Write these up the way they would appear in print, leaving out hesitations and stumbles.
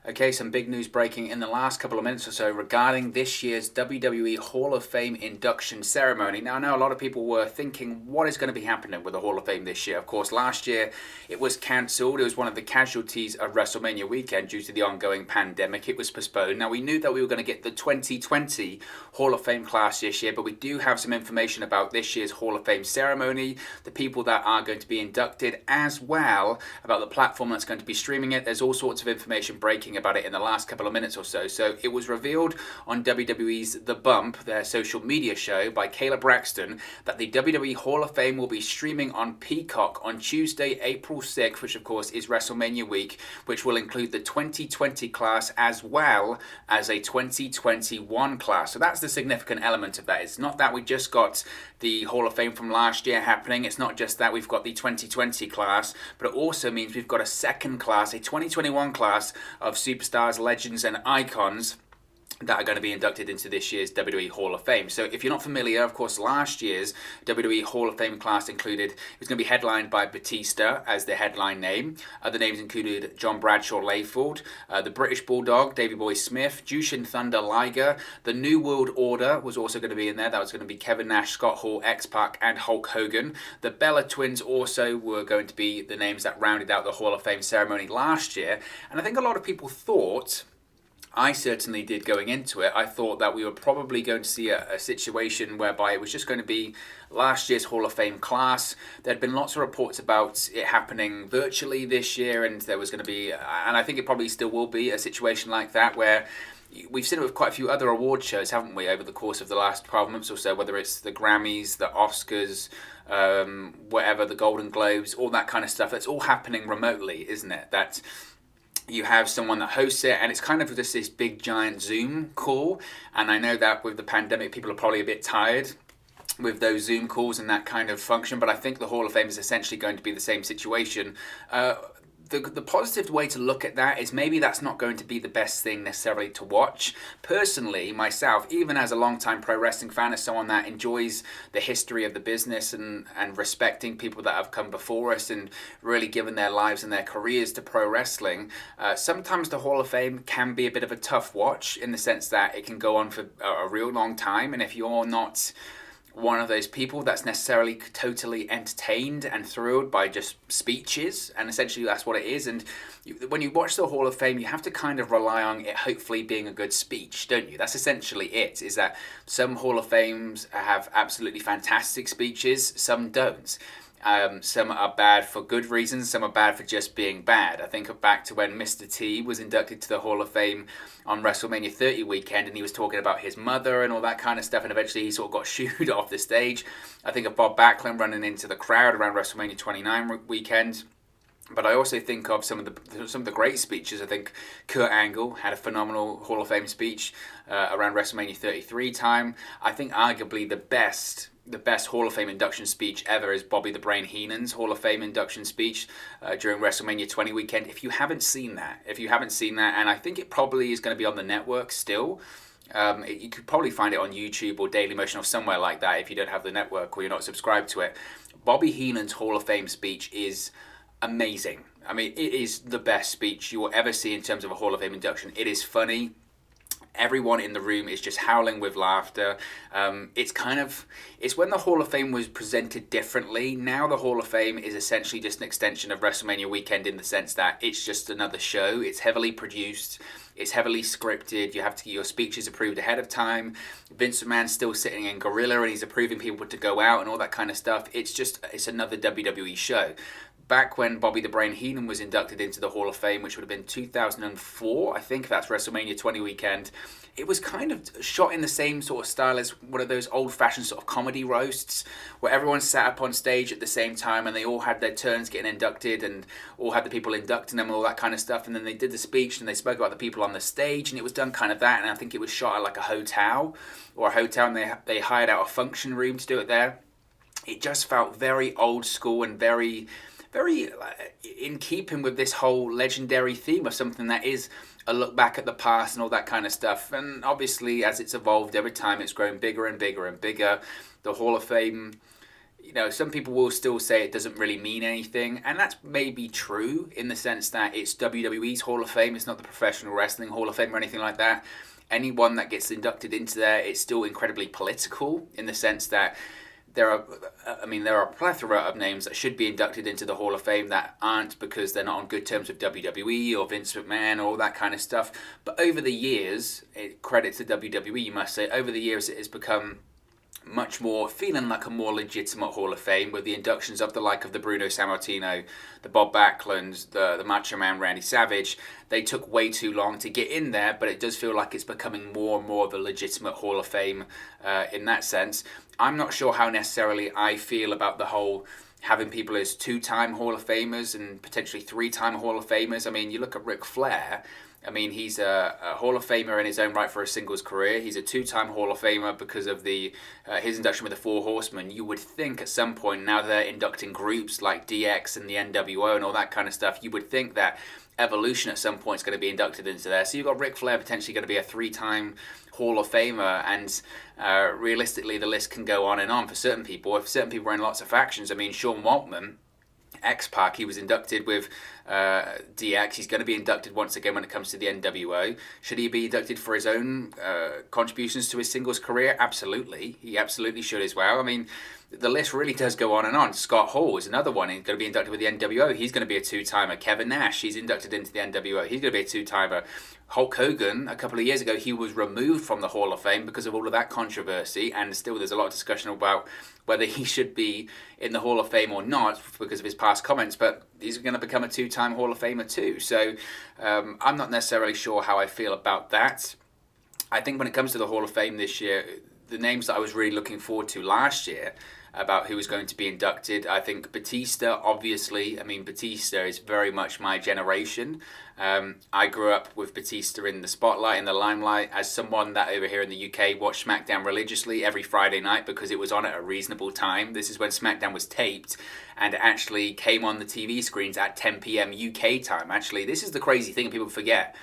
Okay, some big news breaking in the last couple of minutes or so regarding this year's WWE Hall of Fame induction ceremony. Now, I know a lot of people were thinking, what is going to be happening with the Hall of Fame this year? Of course, last year it was cancelled. It was one of the casualties of WrestleMania weekend due to the ongoing pandemic. It was postponed. Now, we knew that we were going to get the 2020 Hall of Fame class this year, but we do have some information about this year's Hall of Fame ceremony, the people that are going to be inducted, as well about the platform that's going to be streaming it. There's all sorts of information breaking about it in the last couple of minutes or so. So it was revealed on WWE's The Bump, their social media show, by Kayla Braxton, that the WWE Hall of Fame will be streaming on Peacock on Tuesday, April 6th, which of course is WrestleMania week, which will include the 2020 class as well as a 2021 class. So that's the significant element of that. It's not that we just got the Hall of Fame from last year happening. It's not just that we've got the 2020 class, but it also means we've got a second class, a 2021 class of superstars, legends, and icons that are going to be inducted into this year's WWE Hall of Fame. So if you're not familiar, of course, last year's WWE Hall of Fame class included, it was going to be headlined by Batista as the headline name. Other names included John Bradshaw Layfield, the British Bulldog, Davey Boy Smith, Jushin Thunder Liger. The New World Order was also going to be in there. That was going to be Kevin Nash, Scott Hall, X-Pac, and Hulk Hogan. The Bella Twins also were going to be the names that rounded out the Hall of Fame ceremony last year. And I think a lot of people thought, I certainly did going into it, I thought that we were probably going to see a situation whereby it was just going to be last year's Hall of Fame class. There had been lots of reports about it happening virtually this year, and there was going to be, and I think it probably still will be, a situation like that where we've seen it with quite a few other award shows, haven't we, over the course of the last 12 months or so, whether it's the Grammys, the Oscars, whatever, the Golden Globes, all that kind of stuff. It's all happening remotely, isn't it? That you have someone that hosts it, and it's kind of just this big giant Zoom call. And I know that with the pandemic, people are probably a bit tired with those Zoom calls and that kind of function, but I think the Hall of Fame is essentially going to be the same situation. The positive way to look at that is maybe that's not going to be the best thing necessarily to watch. Personally, myself, even as a long-time pro wrestling fan, as someone that enjoys the history of the business and respecting people that have come before us and really given their lives and their careers to pro wrestling, sometimes the Hall of Fame can be a bit of a tough watch in the sense that it can go on for a real long time, and if you're not one of those people that's necessarily totally entertained and thrilled by just speeches, and essentially that's what it is. And when you watch the Hall of Fame, you have to kind of rely on it hopefully being a good speech, don't you? That's essentially it, is that some Hall of Fames have absolutely fantastic speeches, some don't. Some are bad for good reasons, some are bad for just being bad. I think back to when Mr. T was inducted to the Hall of Fame on WrestleMania 30 weekend, and he was talking about his mother and all that kind of stuff, and eventually he sort of got shooed off the stage. I think of Bob Backlund running into the crowd around WrestleMania 29 weekend. But I also think of some of the great speeches. I think Kurt Angle had a phenomenal Hall of Fame speech around WrestleMania 33 time. I think arguably the best Hall of Fame induction speech ever is Bobby the Brain Heenan's Hall of Fame induction speech during WrestleMania 20 weekend. If you haven't seen that, and I think it probably is going to be on the network still. You could probably find it on YouTube or Dailymotion or somewhere like that if you don't have the network or you're not subscribed to it. Bobby Heenan's Hall of Fame speech is amazing. I mean, it is the best speech you will ever see in terms of a Hall of Fame induction. It is funny. Everyone in the room is just howling with laughter. It's when the Hall of Fame was presented differently. Now the Hall of Fame is essentially just an extension of WrestleMania weekend in the sense that it's just another show. It's heavily produced. It's heavily scripted. You have to get your speeches approved ahead of time. Vince McMahon's still sitting in Gorilla and he's approving people to go out and all that kind of stuff. It's another WWE show. Back when Bobby the Brain Heenan was inducted into the Hall of Fame, which would have been 2004, I think that's WrestleMania 20 weekend, it was kind of shot in the same sort of style as one of those old-fashioned sort of comedy roasts where everyone sat up on stage at the same time and they all had their turns getting inducted and all had the people inducting them and all that kind of stuff, and then they did the speech and they spoke about the people on the stage, and it was done kind of that, and I think it was shot at like a hotel and they hired out a function room to do it there. It just felt very old school and very in keeping with this whole legendary theme of something that is a look back at the past and all that kind of stuff. And obviously, as it's evolved over time, it's grown bigger and bigger and bigger. The Hall of Fame some people will still say it doesn't really mean anything, and that's maybe true in the sense that it's WWE's Hall of Fame. It's not the Professional Wrestling Hall of Fame or anything like that. Anyone that gets inducted into there, it's still incredibly political in the sense that there are a plethora of names that should be inducted into the Hall of Fame that aren't because they're not on good terms with WWE or Vince McMahon or all that kind of stuff. But over the years, credit to WWE, you must say, over the years it has become much more feeling like a more legitimate Hall of Fame with the inductions of the like of the Bruno Sammartino, the Bob Backlund, the Macho Man Randy Savage. They took way too long to get in there, but it does feel like it's becoming more and more of a legitimate Hall of Fame in that sense. I'm not sure how necessarily I feel about the whole having people as two-time Hall of Famers and potentially three-time Hall of Famers. I mean, you look at Ric Flair. I mean, he's a Hall of Famer in his own right for a singles career. He's a two-time Hall of Famer because of his induction with the Four Horsemen. You would think at some point, now they're inducting groups like DX and the NWO and all that kind of stuff, you would think that Evolution at some point is going to be inducted into there. So you've got Ric Flair potentially going to be a three-time Hall of Famer, and realistically the list can go on and on for certain people. If certain people are in lots of factions, I mean, Sean Waltman, X-Pac, he was inducted with DX. He's going to be inducted once again when it comes to the NWO. Should he be inducted for his own contributions to his singles career? Absolutely. He absolutely should as well. I mean, the list really does go on and on. Scott Hall is another one. He's going to be inducted with the NWO. He's going to be a two-timer. Kevin Nash, he's inducted into the NWO. He's going to be a two-timer. Hulk Hogan, a couple of years ago, he was removed from the Hall of Fame because of all of that controversy, and still there's a lot of discussion about whether he should be in the Hall of Fame or not because of his past comments, but he's going to become a two-time Hall of Famer too. So I'm not necessarily sure how I feel about that. I think when it comes to the Hall of Fame this year, the names that I was really looking forward to last year about who was going to be inducted, I think Batista, obviously. I mean, Batista is very much my generation. I grew up with Batista in the spotlight, in the limelight, as someone that over here in the UK watched SmackDown religiously every Friday night because it was on at a reasonable time. This is when SmackDown was taped and actually came on the TV screens at 10 p.m. UK time. Actually, this is the crazy thing people forget.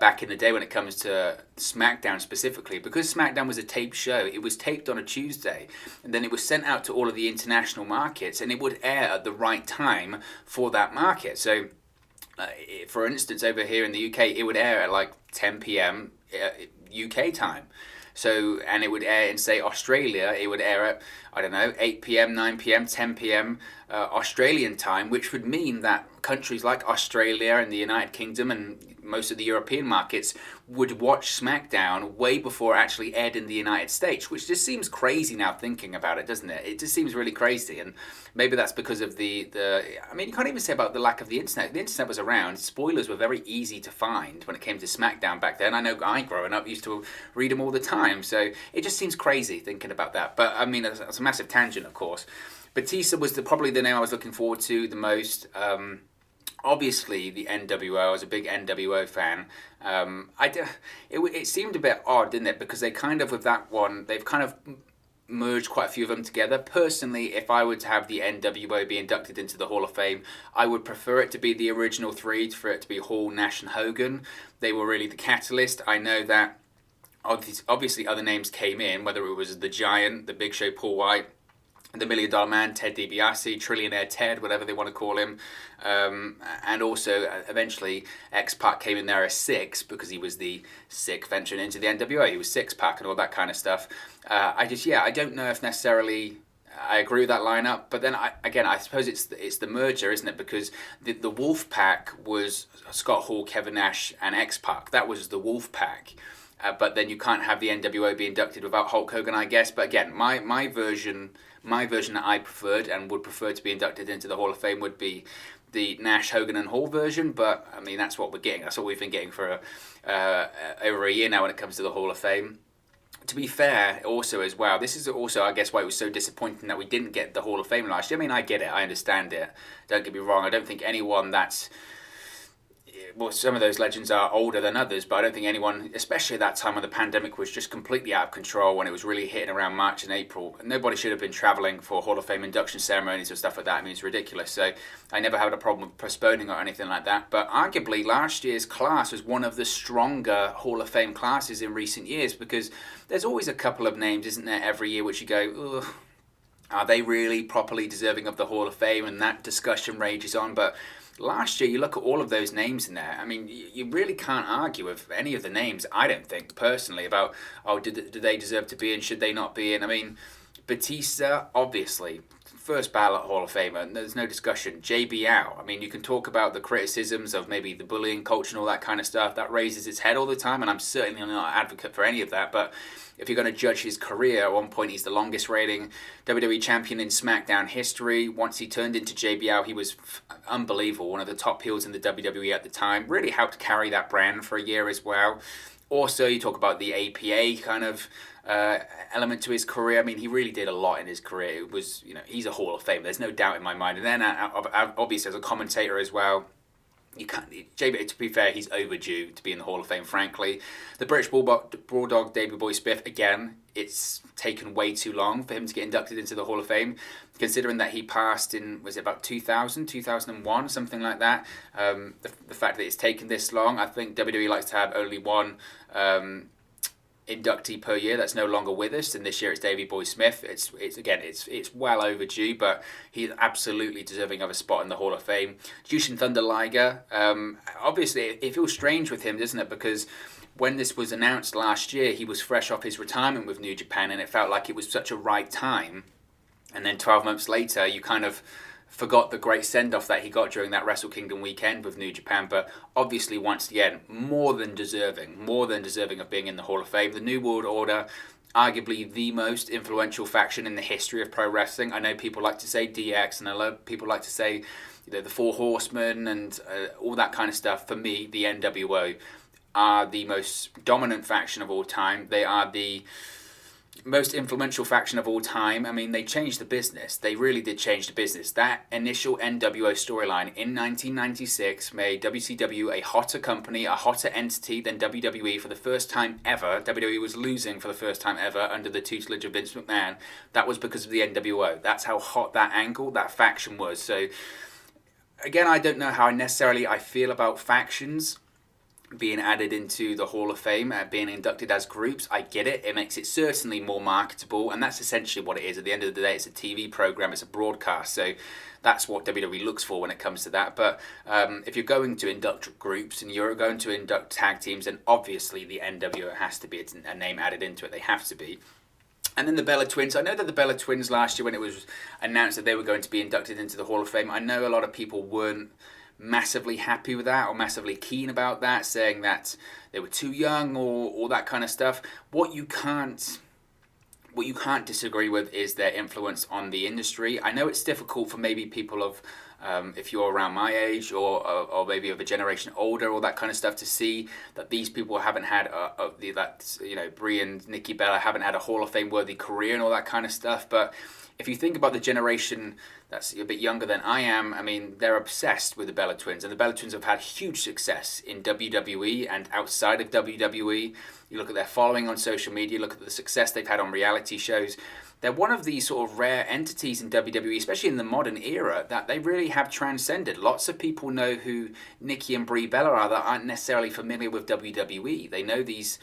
Back in the day when it comes to SmackDown specifically, because SmackDown was a taped show, it was taped on a Tuesday, and then it was sent out to all of the international markets, and it would air at the right time for that market. So, for instance, over here in the UK, it would air at like 10 p.m. UK time. So, and it would air in, say, Australia, it would air at, I don't know, 8 p.m., 9 p.m., 10 p.m. Australian time, which would mean that countries like Australia and the United Kingdom and most of the European markets would watch SmackDown way before it actually aired in the United States, which just seems crazy now thinking about it, doesn't it? It just seems really crazy, and maybe that's because of I mean, you can't even say about the lack of the internet. The internet was around. Spoilers were very easy to find when it came to SmackDown back then. I know I, growing up, used to read them all the time, so it just seems crazy thinking about that. But, I mean, that's a massive tangent, of course. Batista was probably the name I was looking forward to the most. Obviously, the NWO. I was a big NWO fan. It seemed a bit odd, didn't it? Because they kind of, with that one, they've kind of merged quite a few of them together. Personally, if I were to have the NWO be inducted into the Hall of Fame, I would prefer it to be the original three, for it to be Hall, Nash, and Hogan. They were really the catalyst. I know that obviously other names came in, whether it was the Giant, the Big Show, Paul White, the $1 Million Man, Ted DiBiase, Trillionaire Ted, whatever they want to call him. And also, eventually, X-Pac came in there as Six because he was the sick venturing into the NWO. He was Six-Pac and all that kind of stuff. I don't know if necessarily I agree with that lineup. But then, I suppose it's the merger, isn't it? Because the Wolf Pack was Scott Hall, Kevin Nash, and X-Pac. That was the Wolf Pack. But then you can't have the NWO be inducted without Hulk Hogan, I guess. But again, my version that I preferred and would prefer to be inducted into the Hall of Fame would be the Nash, Hogan, and Hall version. But I mean, that's what we're getting. That's what we've been getting for over a year now when it comes to the Hall of Fame. To be fair, also as well, this is also, I guess, why it was so disappointing that we didn't get the Hall of Fame last year. I mean, I get it. I understand it. Don't get me wrong. I don't think anyone that's... Well, some of those legends are older than others, but I don't think anyone, especially at that time when the pandemic was just completely out of control, when it was really hitting around March and April, nobody should have been travelling for Hall of Fame induction ceremonies or stuff like that. I mean, it's ridiculous. So I never had a problem with postponing or anything like that. But arguably, last year's class was one of the stronger Hall of Fame classes in recent years, because there's always a couple of names, isn't there, every year, which you go, ugh. Are they really properly deserving of the Hall of Fame? And that discussion rages on. But last year, you look at all of those names in there. I mean, you really can't argue with any of the names, I don't think, personally, about, oh, do they deserve to be in, should they not be in? I mean, Batista, obviously, first ballot Hall of Famer, there's no discussion. JBL, I mean, you can talk about the criticisms of maybe the bullying culture and all that kind of stuff. That raises its head all the time, and I'm certainly not an advocate for any of that. But if you're going to judge his career, at one point he's the longest reigning WWE champion in SmackDown history. Once he turned into JBL, he was unbelievable, one of the top heels in the WWE at the time. Really helped carry that brand for a year as well. Also, you talk about the APA kind of element to his career. I mean, he really did a lot in his career. It was, he's a Hall of Fame. There's no doubt in my mind. And then, obviously, as a commentator as well, you can't. JB, to be fair, he's overdue to be in the Hall of Fame. Frankly, the British Bulldog, David Boy Smith. Again, it's taken way too long for him to get inducted into the Hall of Fame, considering that he passed in, was it about 2000, 2001, something like that. The fact that it's taken this long, I think WWE likes to have only one inductee per year that's no longer with us, and this year it's Davey Boy Smith. It's well overdue, but he's absolutely deserving of a spot in the Hall of Fame. Jushin Thunder Liger, obviously it feels strange with him, doesn't it? Because when this was announced last year, he was fresh off his retirement with New Japan, and it felt like it was such a right time. And then 12 months later, you kind of forgot the great send-off that he got during that Wrestle Kingdom weekend with New Japan. But obviously, once again, more than deserving of being in the Hall of Fame. The New World Order, arguably the most influential faction in the history of pro wrestling. I know people like to say DX, and a lot of people like to say the Four Horsemen and all that kind of stuff. For me, the NWO are the most dominant faction of all time. They are the most influential faction of all time. I mean, they changed the business. They really did change the business. That initial NWO storyline in 1996 made WCW a hotter company, a hotter entity than WWE for the first time ever. WWE was losing for the first time ever under the tutelage of Vince McMahon. That was because of the NWO. That's how hot that angle, that faction was. So, again, I don't know how I feel about factions being added into the Hall of Fame, being inducted as groups. I get it. It makes it certainly more marketable, and that's essentially what it is. At the end of the day, it's a TV program, it's a broadcast, so that's what WWE looks for when it comes to that. But if you're going to induct groups and you're going to induct tag teams, then obviously the NWO has to be a name added into it. They have to be. And then the Bella Twins. I know that the Bella Twins last year, when it was announced that they were going to be inducted into the Hall of Fame, I know a lot of people weren't massively happy with that or massively keen about that, saying that they were too young or all that kind of stuff. What you can't disagree with is their influence on the industry. I know it's difficult for maybe people of if you're around my age or maybe of a generation older, all that kind of stuff, to see that these people haven't had Brie and Nikki Bella haven't had a Hall of Fame worthy career and all that kind of stuff. But if you think about the generation that's a bit younger than I am, I mean, they're obsessed with the Bella Twins, and the Bella Twins have had huge success in WWE and outside of WWE. You look at their following on social media, look at the success they've had on reality shows. They're one of these sort of rare entities in WWE, especially in the modern era, that they really have transcended. Lots of people know who Nikki and Brie Bella are that aren't necessarily familiar with WWE. They know these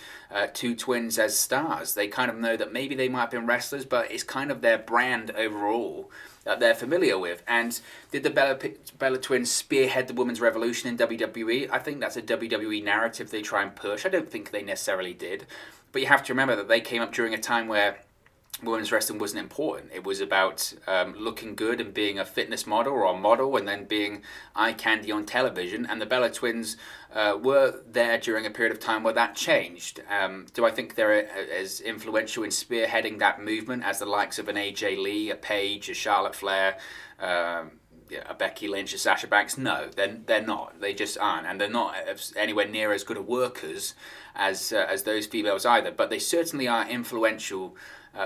two twins as stars. They kind of know that maybe they might have been wrestlers, but it's kind of their brand overall that they're familiar with. And did the Bella Twins spearhead the women's revolution in WWE? I think that's a WWE narrative they try and push. I don't think they necessarily did. But you have to remember that they came up during a time where women's wrestling wasn't important. It was about looking good and being a fitness model or a model, and then being eye candy on television. And the Bella Twins were there during a period of time where that changed. Do I think they're as influential in spearheading that movement as the likes of an AJ Lee, a Paige, a Charlotte Flair, a Becky Lynch, a Sasha Banks? No, they're not. They just aren't, and they're not anywhere near as good a workers as those females either. But they certainly are influential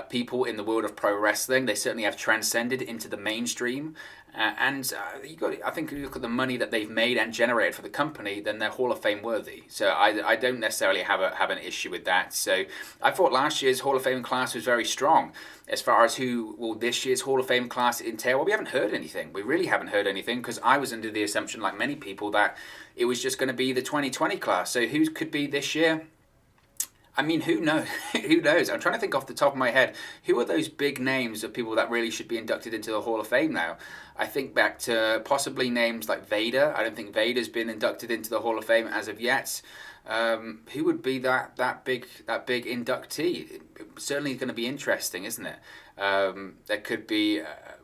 people in the world of pro wrestling. They certainly have transcended into the mainstream, I think if you look at the money that they've made and generated for the company, then they're Hall of Fame worthy. So I don't necessarily have an issue with that. So I thought last year's Hall of Fame class was very strong. As far as who will this year's Hall of Fame class entail, well, we haven't heard anything. We really haven't heard anything, because I was under the assumption, like many people, that it was just going to be the 2020 class. So who could be this year? I mean, who knows? Who knows? I'm trying to think off the top of my head, who are those big names of people that really should be inducted into the Hall of Fame now? I think back to possibly names like Vader. I don't think Vader's been inducted into the Hall of Fame as of yet. Who would be that big inductee? Certainly going to be interesting, isn't it? There could be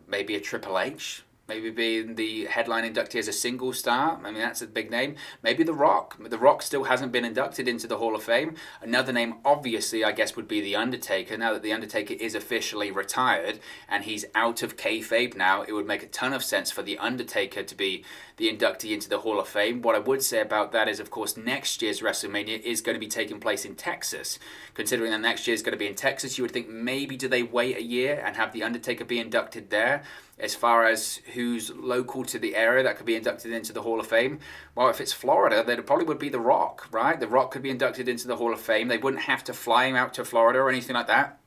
maybe a Triple H. Maybe being the headline inductee as a single star. I mean, that's a big name. Maybe The Rock. The Rock still hasn't been inducted into the Hall of Fame. Another name, obviously, I guess, would be The Undertaker. Now that The Undertaker is officially retired and he's out of kayfabe now, it would make a ton of sense for The Undertaker to be the inductee into the Hall of Fame. What I would say about that is, of course, next year's WrestleMania is going to be taking place in Texas. Considering that next year is going to be in Texas, you would think maybe do they wait a year and have The Undertaker be inducted there? As far as who's local to the area that could be inducted into the Hall of Fame, well, if it's Florida, then it probably would be The Rock, right? The Rock could be inducted into the Hall of Fame. They wouldn't have to fly him out to Florida or anything like that.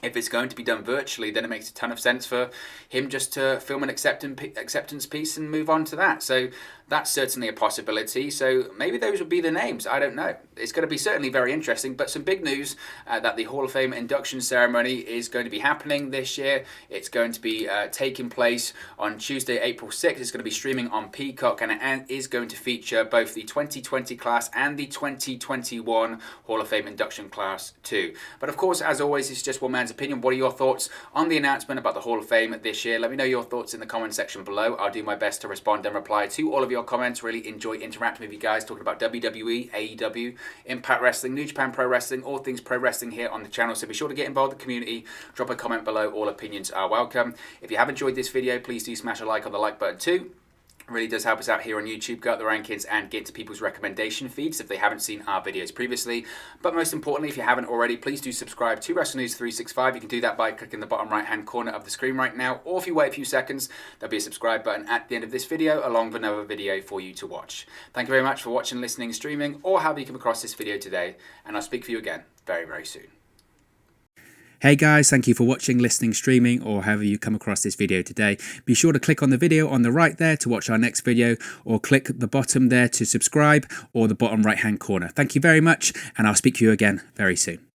If it's going to be done virtually, then it makes a ton of sense for him just to film an acceptance piece and move on to that. So that's certainly a possibility. So maybe those would be the names. I don't know. It's going to be certainly very interesting. But some big news that the Hall of Fame induction ceremony is going to be happening this year. It's going to be taking place on Tuesday, April 6th. It's going to be streaming on Peacock, and it is going to feature both the 2020 class and the 2021 Hall of Fame induction class too. But of course, as always, it's just one man's opinion. What are your thoughts on the announcement about the Hall of Fame this year? Let me know your thoughts in the comment section below. I'll do my best to respond and reply to all of your comments. Really enjoy interacting with you guys, talking about WWE, AEW, Impact Wrestling, New Japan Pro Wrestling, all things pro wrestling here on the channel. So be sure to get involved in the community. Drop a comment below. All opinions are welcome. If you have enjoyed this video, please do smash a like on the like button too. It really does help us out here on YouTube, go up the rankings and get to people's recommendation feeds if they haven't seen our videos previously. But most importantly, if you haven't already, please do subscribe to Wrestle News 365. You can do that by clicking the bottom right hand corner of the screen right now, or if you wait a few seconds, there'll be a subscribe button at the end of this video along with another video for you to watch. Thank you very much for watching, listening, streaming, or however you come across this video today, and I'll speak for you again very, very soon. Hey guys, thank you for watching, listening, streaming, or however you come across this video today. Be sure to click on the video on the right there to watch our next video, or click the bottom there to subscribe, or the bottom right hand corner. Thank you very much, and I'll speak to you again very soon.